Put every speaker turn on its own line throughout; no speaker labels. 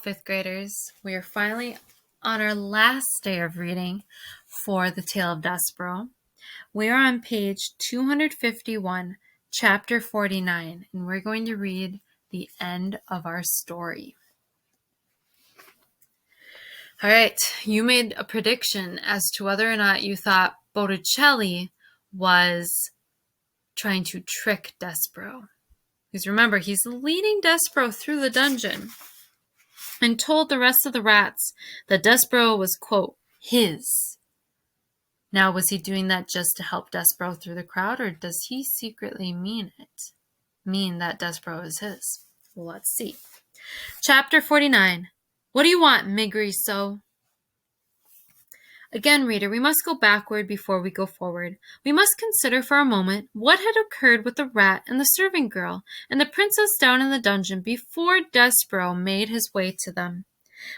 Fifth graders, we are finally on our last day of reading for the Tale of Despereaux. We are on page 251, chapter 49, and we're going to read the end of our story. All right, you made a prediction as to whether or not you thought Botticelli was trying to trick Despereaux. Because remember, he's leading Despereaux through the dungeon and told the rest of the rats that Despereaux was, quote, his. Now, was he doing that just to help Despereaux through the crowd, or does he secretly mean that Despereaux is his? Well, let's see. Chapter 49. What do you want, Maigriceau? Again, reader, we must go backward before we go forward. We must consider for a moment what had occurred with the rat and the servant girl and the princess down in the dungeon before Despereaux made his way to them.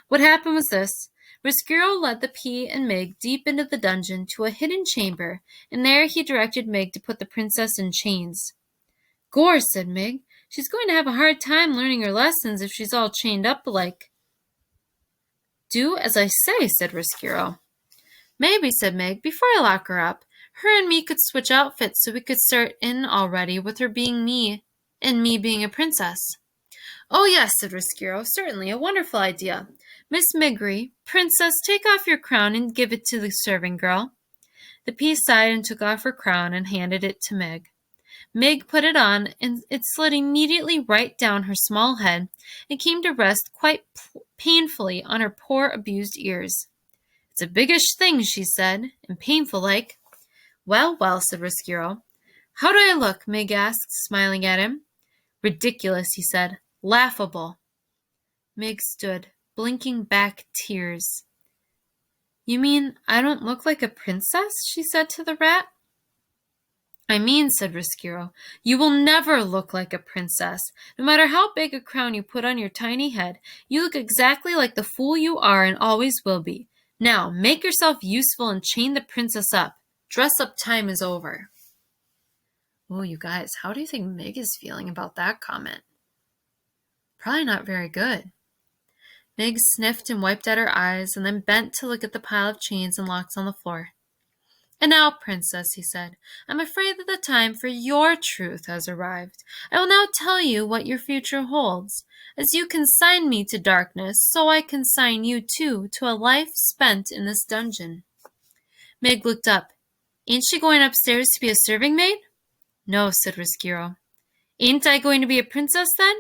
What happened was this. Risquero led the P and Mig deep into the dungeon to a hidden chamber, and there he directed Mig to put the princess in chains. Gore, said Mig, she's going to have a hard time learning her lessons if she's all chained up like. Do as I say, said Risquero. Maybe, said Meg, before I lock her up, her and me could switch outfits so we could start in already with her being me and me being a princess. Oh, yes, said Risquero, certainly, a wonderful idea. Miss Miggery, princess, take off your crown and give it to the servant girl. The P sighed and took off her crown and handed it to Meg. Meg put it on, and it slid immediately right down her small head and came to rest quite painfully on her poor abused ears. It's a biggish thing, she said, and painful like. Well, well, said Risquero. How do I look? Meg asked, smiling at him. Ridiculous, he said. Laughable. Meg stood, blinking back tears. You mean I don't look like a princess? She said to the rat. I mean, said Risquero, you will never look like a princess. No matter how big a crown you put on your tiny head, you look exactly like the fool you are and always will be. Now, make yourself useful and chain the princess up. Dress-up time is over. Oh, you guys, how do you think Meg is feeling about that comment? Probably not very good. Meg sniffed and wiped at her eyes and then bent to look at the pile of chains and locks on the floor. And now, princess, he said, I'm afraid that the time for your truth has arrived. I will now tell you what your future holds. As you consign me to darkness, so I consign you, too, to a life spent in this dungeon. Meg looked up. Ain't she going upstairs to be a serving maid? No, said Risquero. Ain't I going to be a princess, then?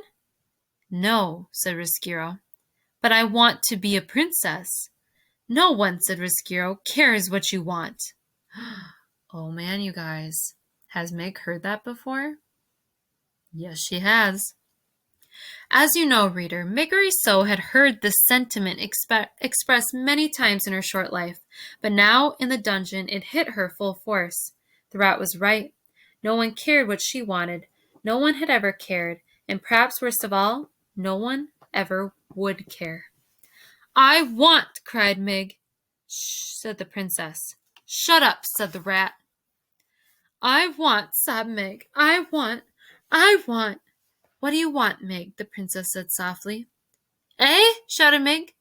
No, said Risquero. But I want to be a princess. No one, said Risquero, cares what you want. Oh man, you guys. Has Meg heard that before? Yes, she has. As you know, reader, Maigriceau had heard this sentiment expressed many times in her short life, but now in the dungeon it hit her full force. The rat was right. No one cared what she wanted. No one had ever cared, and perhaps worst of all, no one ever would care. I want, cried Meg. Shh, said the princess. Shut up, said the rat. I want, sobbed Meg. I want. What do you want, Meg? The princess said softly. Eh? Shouted Meg.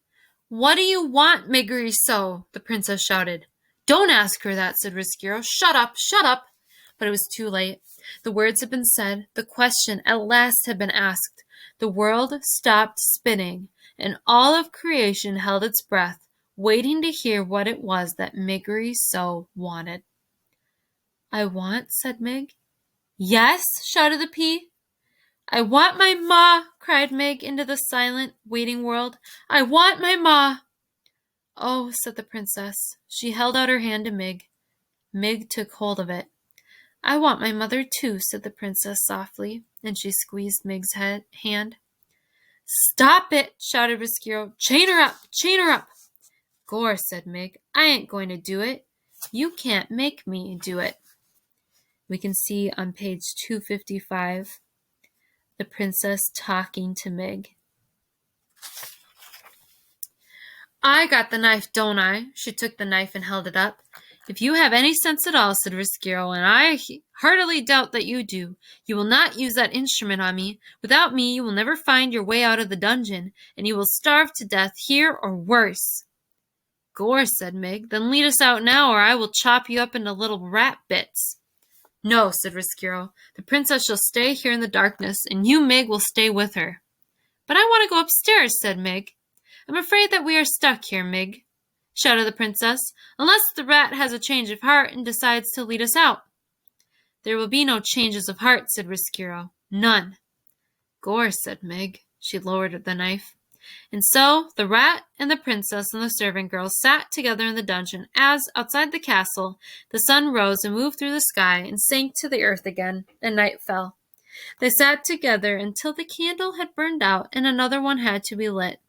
What do you want, Maigriceau? The princess shouted. Don't ask her that, said Risquero. Shut up, shut up. But it was too late. The words had been said. The question at last had been asked. The world stopped spinning, and all of creation held its breath, waiting to hear what it was that Maigriceau wanted. I want, said Meg. Yes, shouted the P. I want my ma, cried Meg into the silent, waiting world. I want my ma. Oh, said the princess. She held out her hand to Meg. Meg took hold of it. I want my mother too, said the princess softly, and she squeezed Meg's hand. Stop it, shouted Risquero. Chain her up, chain her up. Gore, said Meg, I ain't going to do it. You can't make me do it. We can see on page 255 the princess talking to Meg. I got the knife, don't I? She took the knife and held it up. "If you have any sense at all," said Roscuro, "and I heartily doubt that you do, you will not use that instrument on me. Without me you will never find your way out of the dungeon, and you will starve to death here or worse." "Gore," said Mig, "then lead us out now, or I will chop you up into little rat bits." "No," said Roscuro, "the princess shall stay here in the darkness, and you, Mig, will stay with her." "But I want to go upstairs," said Mig. "I'm afraid that we are stuck here, Mig," shouted the princess, "unless the rat has a change of heart and decides to lead us out." "There will be no changes of heart," said Roscuro. "None." "Gore," said Mig. She lowered the knife. And so the rat and the princess and the servant girl sat together in the dungeon as, outside the castle, the sun rose and moved through the sky and sank to the earth again, and night fell. They sat together until the candle had burned out and another one had to be lit.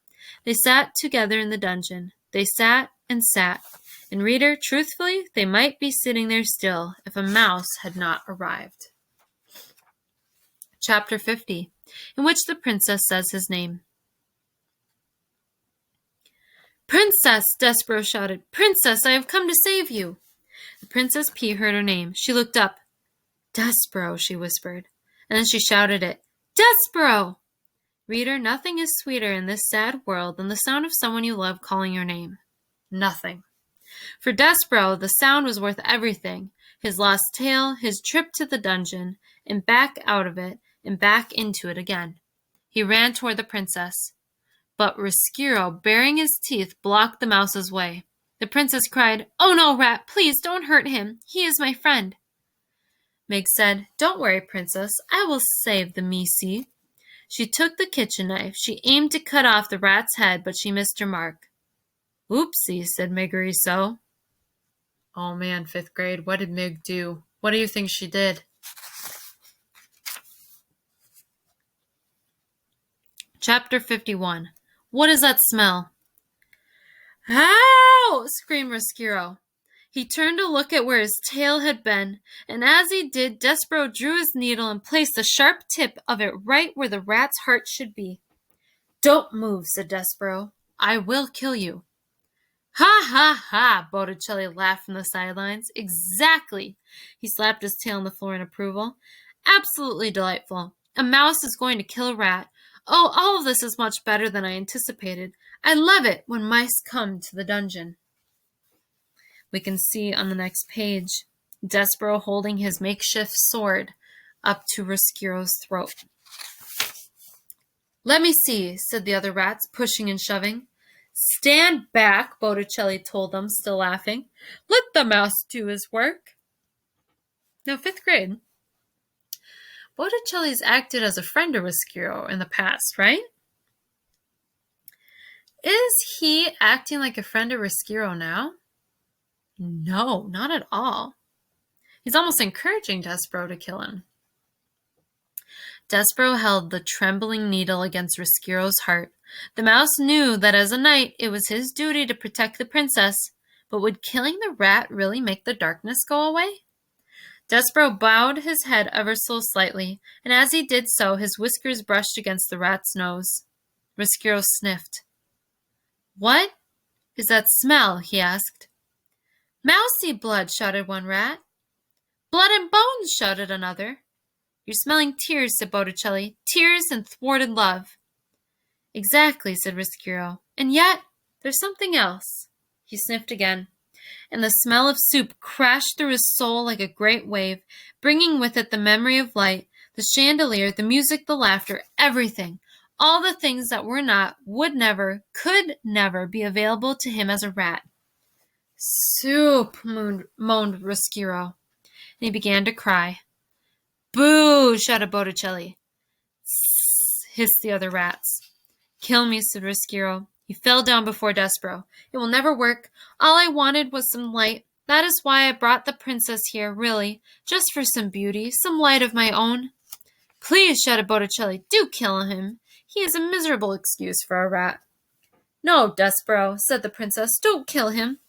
They sat together in the dungeon. They sat and sat. And reader, truthfully, they might be sitting there still if a mouse had not arrived. Chapter 50, in which the princess says his name. "Princess!" Despereaux shouted. "Princess, I have come to save you." The Princess P heard her name. She looked up. "Despereaux," she whispered. And then she shouted it. "Despereaux!" Reader, nothing is sweeter in this sad world than the sound of someone you love calling your name. Nothing. For Despereaux, the sound was worth everything. His lost tail, his trip to the dungeon, and back out of it, and back into it again. He ran toward the princess. But Roscuro, baring his teeth, blocked the mouse's way. The princess cried, "Oh no, rat, please don't hurt him. He is my friend." Meg said, "Don't worry, princess. I will save the Misi." She took the kitchen knife. She aimed to cut off the rat's head, but she missed her mark. "Oopsie," said Megariso. Oh man, 5th grade, what did Meg do? What do you think she did? Chapter 51. What is that smell? "Ow!" screamed Roscuro. He turned to look at where his tail had been, and as he did, Despereaux drew his needle and placed the sharp tip of it right where the rat's heart should be. "Don't move," said Despereaux. "I will kill you." "Ha, ha, ha!" Botticelli laughed from the sidelines. "Exactly!" He slapped his tail on the floor in approval. "Absolutely delightful. A mouse is going to kill a rat. Oh, all of this is much better than I anticipated. I love it when mice come to the dungeon." We can see on the next page Despereaux holding his makeshift sword up to Roscuro's throat. "Let me see," said the other rats, pushing and shoving. "Stand back," Botticelli told them, still laughing. "Let the mouse do his work." Now, 5th grade, Botticelli's acted as a friend to Roscuro in the past, right? Is he acting like a friend to Roscuro now? No, not at all. He's almost encouraging Despereaux to kill him. Despereaux held the trembling needle against Roscuro's heart. The mouse knew that as a knight it was his duty to protect the princess, but would killing the rat really make the darkness go away? Despereaux bowed his head ever so slightly, and as he did so his whiskers brushed against the rat's nose. Roscuro sniffed. "What is that smell?" he asked. "Mousy blood," shouted one rat. "Blood and bones," shouted another. "You're smelling tears," said Botticelli. "Tears and thwarted love." "Exactly," said Roscuro. "And yet, there's something else." He sniffed again, and the smell of soup crashed through his soul like a great wave, bringing with it the memory of light, the chandelier, the music, the laughter, everything, all the things that were not, would never, could never be available to him as a rat. "Soup," moaned Roscuro, and he began to cry. "Boo!" shouted Botticelli. "Tss!" hissed the other rats. "Kill me," said Roscuro. He fell down before Despereaux. "It will never work. All I wanted was some light. That is why I brought the princess here, really, just for some beauty, some light of my own." "Please," shouted Botticelli, "do kill him. He is a miserable excuse for a rat." "No, Despereaux," said the princess, "don't kill him."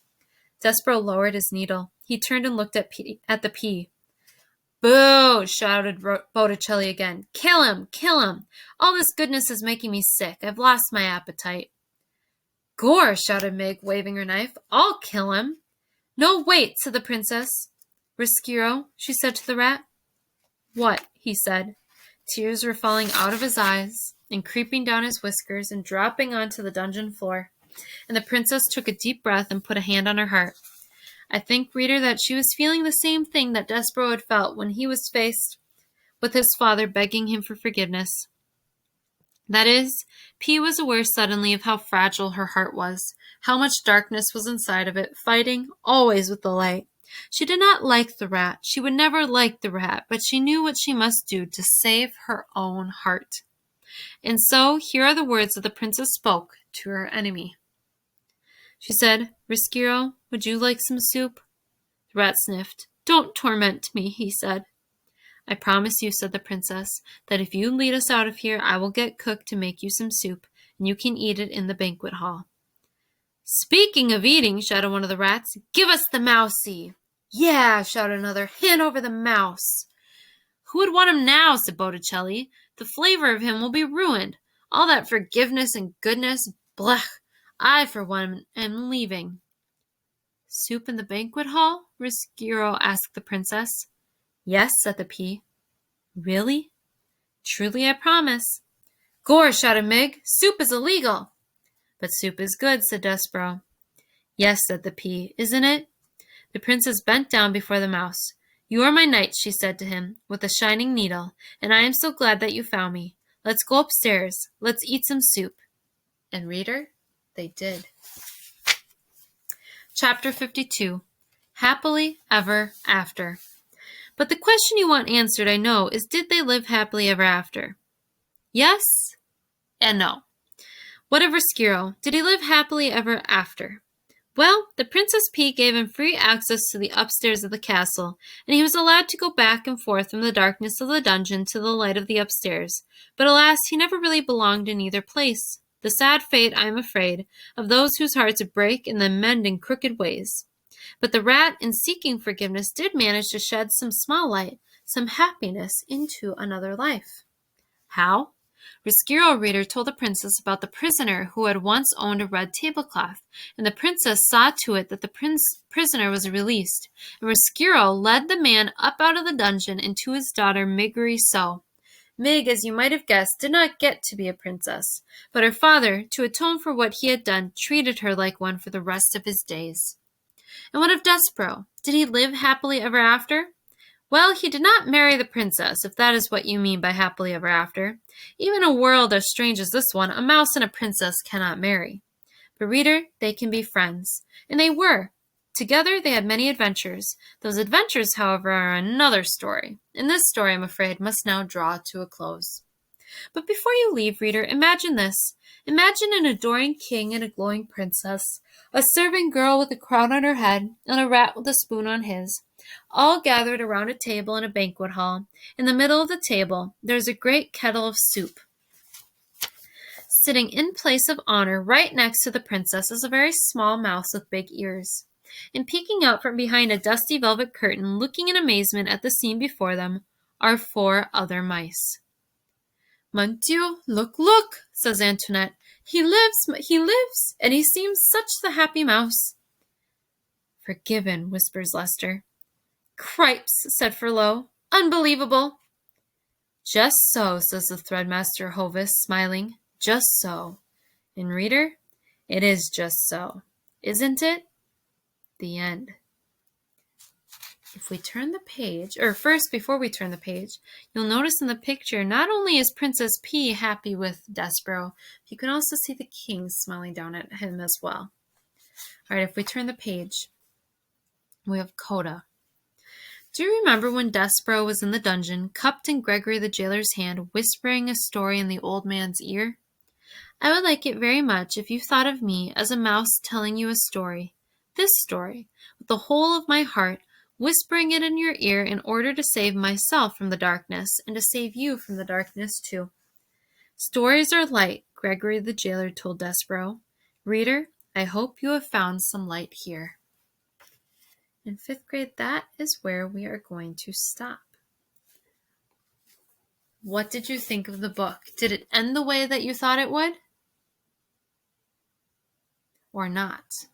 Despereaux lowered his needle. He turned and looked at the pea. "Boo!" shouted Botticelli again. "Kill him! Kill him! All this goodness is making me sick. I've lost my appetite." "Gore!" shouted Meg, waving her knife. "I'll kill him." No, wait, said the princess. Riskiro, she said to the rat. What? He said. Tears were falling out of his eyes and creeping down his whiskers and dropping onto the dungeon floor. And the princess took a deep breath and put a hand on her heart. I think, reader, that she was feeling the same thing that Despereaux had felt when he was faced with his father begging him for forgiveness. That is, P was aware suddenly of how fragile her heart was, how much darkness was inside of it, fighting always with the light. She did not like the rat. She would never like the rat, but she knew what she must do to save her own heart. And so, here are the words that the princess spoke to her enemy. She said, Riskiro, would you like some soup? The rat sniffed. Don't torment me, he said. I promise you, said the princess, that if you lead us out of here, I will get cook to make you some soup, and you can eat it in the banquet hall. Speaking of eating, shouted one of the rats, give us the mousie. Yeah, shouted another, hand over the mouse. Who would want him now, said Botticelli. The flavor of him will be ruined. All that forgiveness and goodness, blech. I, for one, am leaving. Soup in the banquet hall? Riskiro asked the princess. Yes, said the pea. Really? Truly, I promise. Gore, shouted Mig, soup is illegal. But soup is good, said Despereaux. Yes, said the pea, isn't it? The princess bent down before the mouse. You are my knight, she said to him, with a shining needle, and I am so glad that you found me. Let's go upstairs. Let's eat some soup. And reader, they did. Chapter 52. Happily Ever After. But the question you want answered, I know, is did they live happily ever after? Yes and no. What of Riskiro? Did he live happily ever after? Well, the Princess P gave him free access to the upstairs of the castle, and he was allowed to go back and forth from the darkness of the dungeon to the light of the upstairs. But alas, he never really belonged in either place. The sad fate, I am afraid, of those whose hearts break and then mend in crooked ways. But the rat, in seeking forgiveness, did manage to shed some small light, some happiness into another life. How? Riskiro, reader, told the princess about the prisoner who had once owned a red tablecloth, and the princess saw to it that the prisoner was released, and Riskiro led the man up out of the dungeon and to his daughter Miggery So. Mig, as you might have guessed, did not get to be a princess, but her father, to atone for what he had done, treated her like one for the rest of his days. And what of Despereaux? Did he live happily ever after? Well, he did not marry the princess, if that is what you mean by happily ever after. Even a world as strange as this one, a mouse and a princess cannot marry. But reader, they can be friends. And they were. Together they had many adventures. Those adventures, however, are another story. And this story, I'm afraid, must now draw to a close. But before you leave, reader, imagine this. Imagine an adoring king and a glowing princess, a serving girl with a crown on her head, and a rat with a spoon on his, all gathered around a table in a banquet hall. In the middle of the table, there is a great kettle of soup. Sitting in place of honor right next to the princess is a very small mouse with big ears. And peeking out from behind a dusty velvet curtain, looking in amazement at the scene before them, are 4 other mice. Mon Dieu, look, look, says Antoinette. He lives, and he seems such the happy mouse. Forgiven, whispers Lester. Cripes, said Furlough. Unbelievable. Just so, says the threadmaster Hovis, smiling. Just so. And reader, it is just so. Isn't it? The end. If we turn the page, or first, before we turn the page, you'll notice in the picture, not only is Princess P happy with Despereaux, you can also see the king smiling down at him as well. All right, if we turn the page, we have Coda. Do you remember when Despereaux was in the dungeon, cupped in Gregory the jailer's hand, whispering a story in the old man's ear? I would like it very much if you thought of me as a mouse telling you a story, this story, with the whole of my heart, whispering it in your ear in order to save myself from the darkness and to save you from the darkness too. Stories are light, Gregory the jailer told Despereaux. Reader, I hope you have found some light here. In 5th grade, that is where we are going to stop. What did you think of the book? Did it end the way that you thought it would? Or not?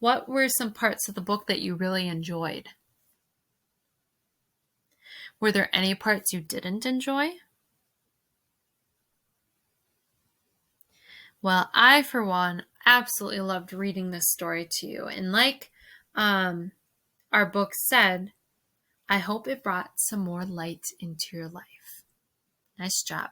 What were some parts of the book that you really enjoyed? Were there any parts you didn't enjoy? Well, I, for one, absolutely loved reading this story to you. And like our book said, I hope it brought some more light into your life. Nice job.